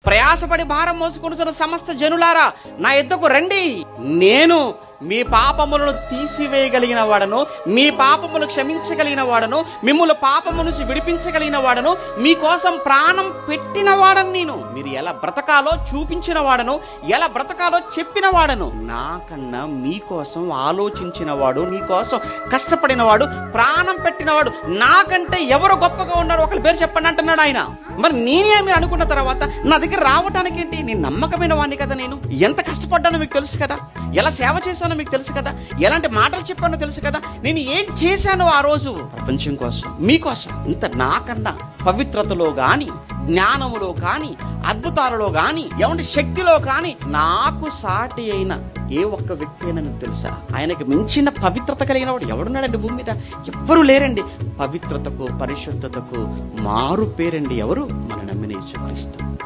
ప్రయాసపడి భారం మోసుకొనుచున్న సమస్త జనులారా నా యొద్దకు రండి, నేను మీ పాపములను తీసివేయగలిగిన వాడను, మీ పాపములు క్షమించగలిగిన వాడను, మిమ్ముల పాపము నుంచి విడిపించగలిగిన వాడను, మీకోసం ప్రాణం పెట్టిన వాడను నేను. మీరు ఎలా బ్రతకాలో చూపించిన వాడను, ఎలా బ్రతకాలో చెప్పిన వాడను. నాకన్నా మీకోసం ఆలోచించిన వాడు, మీకోసం కష్టపడిన వాడు, ప్రాణం పెట్టినవాడు నాకంటే ఎవరు గొప్పగా ఉన్నారు ఒకరి పేరు చెప్పండి అంటున్నాడు ఆయన. మరి నేనే మీరు అనుకున్న తర్వాత నా దగ్గర రావటానికి ఏంటి? నేను నమ్మకమైన వాడిని కదా, నేను ఎంత కష్టపడ్డానో మీకు తెలుసు కదా, ఎలా సేవ చేశానో మీకు తెలుసు కదా, ఎలాంటి మాటలు చెప్పానో తెలుసు కదా, నేను ఏం చేశానో ఆ రోజు ప్రపంచం కోసం, మీకోసం. ఇంత నాకన్నా పవిత్రతలో గాని, జ్ఞానములో కానీ, అద్భుతాలలో కానీ, ఏమంటే శక్తిలో కానీ నాకు సాటి అయిన ఏ ఒక్క వ్యక్తి అయినా నాకు తెలుసా? ఆయనకు మించిన పవిత్రత కలిగిన వాడు ఎవడున్నాడండి భూమి మీద? ఎవ్వరూ లేరండి. పవిత్రతకు, పరిశుద్ధతకు మారు పేరండి ఎవరు? మన నమ్మిన యేసుక్రీస్తు.